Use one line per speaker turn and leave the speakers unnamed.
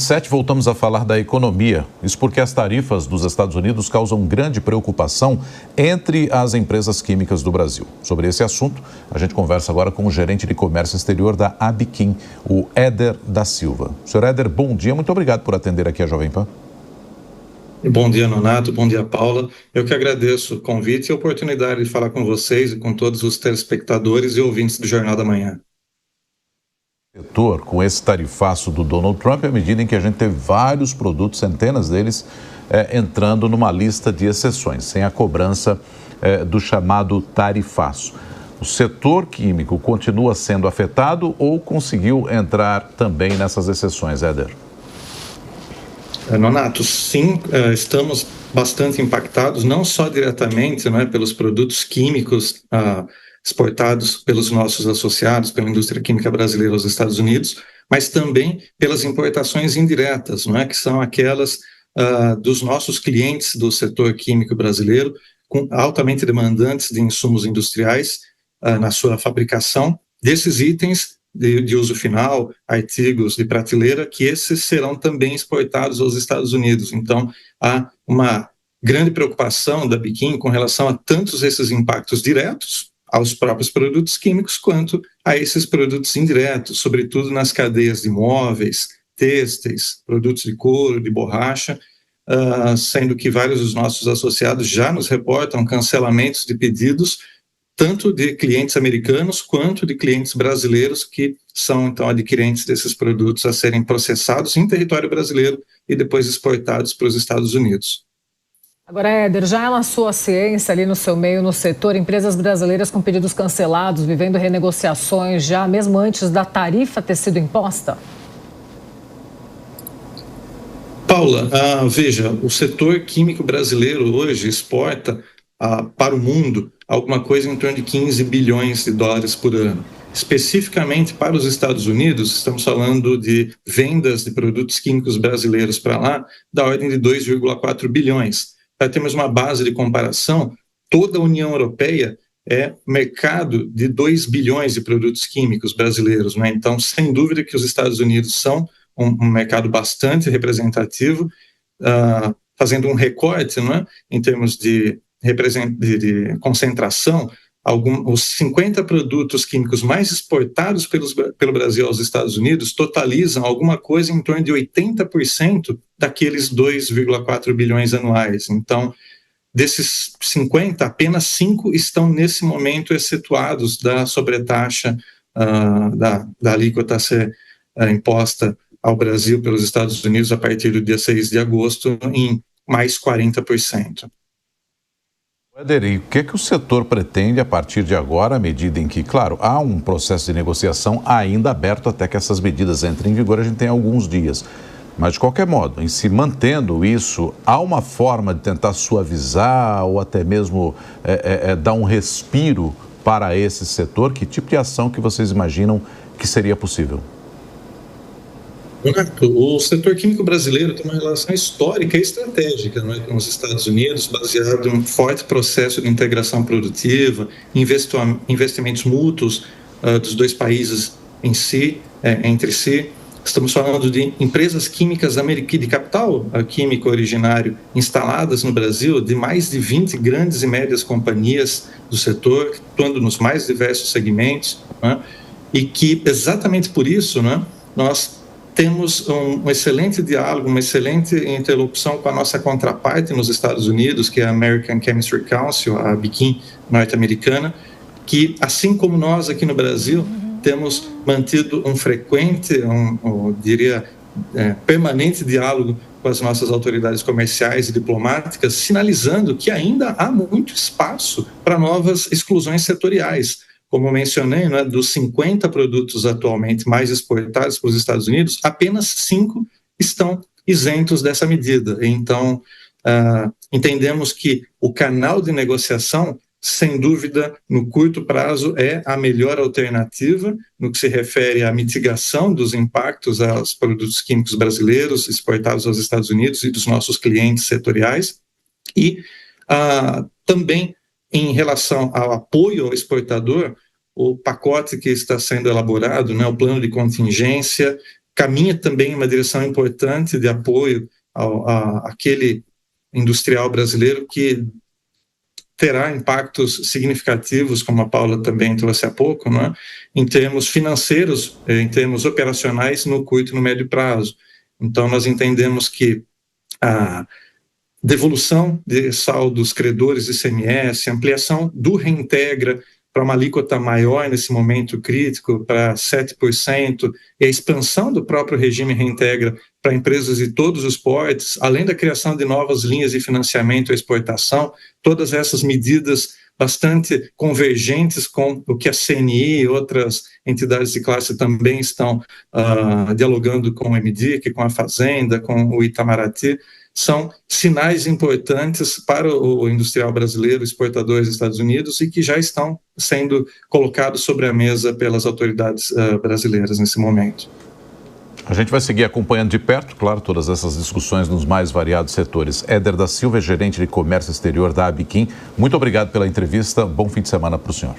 7, voltamos a falar da economia. Isso porque as tarifas dos Estados Unidos causam grande preocupação entre as empresas químicas do Brasil. Sobre esse assunto, a gente conversa agora com o gerente de comércio exterior da Abiquim, o Éder da Silva. Senhor Éder, bom dia, muito obrigado por atender aqui a Jovem Pan.
Bom dia, Nonato. Bom dia, Paula. Eu que agradeço o convite e a oportunidade de falar com vocês e com todos os telespectadores e ouvintes do Jornal da Manhã.
Setor com esse tarifaço do Donald Trump, à medida em que a gente teve vários produtos, centenas deles, entrando numa lista de exceções, sem a cobrança do chamado tarifaço. O setor químico continua sendo afetado ou conseguiu entrar também nessas exceções, Éder?
Nonato, sim, estamos bastante impactados, não só diretamente, pelos produtos químicos exportados pelos nossos associados, pela indústria química brasileira aos Estados Unidos, mas também pelas importações indiretas, que são aquelas dos nossos clientes do setor químico brasileiro, altamente demandantes de insumos industriais na sua fabricação desses itens de uso final, artigos de prateleira, que esses serão também exportados aos Estados Unidos. Então, há uma grande preocupação da Abiquim com relação a tantos esses impactos diretos aos próprios produtos químicos, quanto a esses produtos indiretos, sobretudo nas cadeias de móveis, têxteis, produtos de couro, de borracha, sendo que vários dos nossos associados já nos reportam cancelamentos de pedidos, tanto de clientes americanos quanto de clientes brasileiros que são, então, adquirentes desses produtos a serem processados em território brasileiro e depois exportados para os Estados Unidos.
Agora, Éder, já é na sua ciência, ali no seu meio, no setor, empresas brasileiras com pedidos cancelados, vivendo renegociações já mesmo antes da tarifa ter sido imposta?
Paula, veja, o setor químico brasileiro hoje exporta para o mundo alguma coisa em torno de 15 bilhões de dólares por ano. Especificamente para os Estados Unidos, estamos falando de vendas de produtos químicos brasileiros para lá, da ordem de 2,4 bilhões. Para termos uma base de comparação, toda a União Europeia é mercado de 2 bilhões de produtos químicos brasileiros. Então, sem dúvida que os Estados Unidos são um mercado bastante representativo, fazendo um recorte em termos de concentração. Os 50 produtos químicos mais exportados pelo Brasil aos Estados Unidos totalizam alguma coisa em torno de 80% daqueles 2,4 bilhões anuais. Então, desses 50, apenas 5 estão nesse momento excetuados da sobretaxa da alíquota a ser imposta ao Brasil pelos Estados Unidos a partir do dia 6 de agosto em mais 40%.
Éder, e o que o setor pretende a partir de agora, à medida em que, claro, há um processo de negociação ainda aberto até que essas medidas entrem em vigor, a gente tem alguns dias. Mas, de qualquer modo, em se mantendo isso, há uma forma de tentar suavizar ou até mesmo dar um respiro para esse setor? Que tipo de ação que vocês imaginam que seria possível?
O setor químico brasileiro tem uma relação histórica e estratégica com os Estados Unidos, baseado em um forte processo de integração produtiva, investimentos mútuos dos dois países entre si. Estamos falando de empresas químicas de capital químico originário instaladas no Brasil, de mais de 20 grandes e médias companhias do setor, atuando nos mais diversos segmentos, e que, exatamente por isso, nós temos um excelente diálogo, uma excelente interlocução com a nossa contraparte nos Estados Unidos, que é a American Chemistry Council, a Abiquim norte-americana, que, assim como nós aqui no Brasil, temos mantido um frequente, permanente diálogo com as nossas autoridades comerciais e diplomáticas, sinalizando que ainda há muito espaço para novas exclusões setoriais. Como mencionei, dos 50 produtos atualmente mais exportados para os Estados Unidos, apenas 5 estão isentos dessa medida. Então, entendemos que o canal de negociação, sem dúvida, no curto prazo, é a melhor alternativa no que se refere à mitigação dos impactos aos produtos químicos brasileiros exportados aos Estados Unidos e dos nossos clientes setoriais. E também, em relação ao apoio ao exportador, o pacote que está sendo elaborado, o plano de contingência, caminha também em uma direção importante de apoio àquele industrial brasileiro que terá impactos significativos, como a Paula também trouxe há pouco, né, em termos financeiros, em termos operacionais, no curto e no médio prazo. Então, nós entendemos que a devolução de saldos credores de ICMS, ampliação do Reintegra para uma alíquota maior nesse momento crítico, para 7%, e a expansão do próprio regime Reintegra para empresas de todos os portes, além da criação de novas linhas de financiamento à exportação, todas essas medidas bastante convergentes com o que a CNI e outras entidades de classe também estão dialogando com o MDIC, com a Fazenda, com o Itamaraty, são sinais importantes para o industrial brasileiro, exportador dos Estados Unidos, e que já estão sendo colocados sobre a mesa pelas autoridades brasileiras nesse momento.
A gente vai seguir acompanhando de perto, claro, todas essas discussões nos mais variados setores. Éder da Silva, gerente de comércio exterior da Abiquim, muito obrigado pela entrevista. Bom fim de semana para o senhor.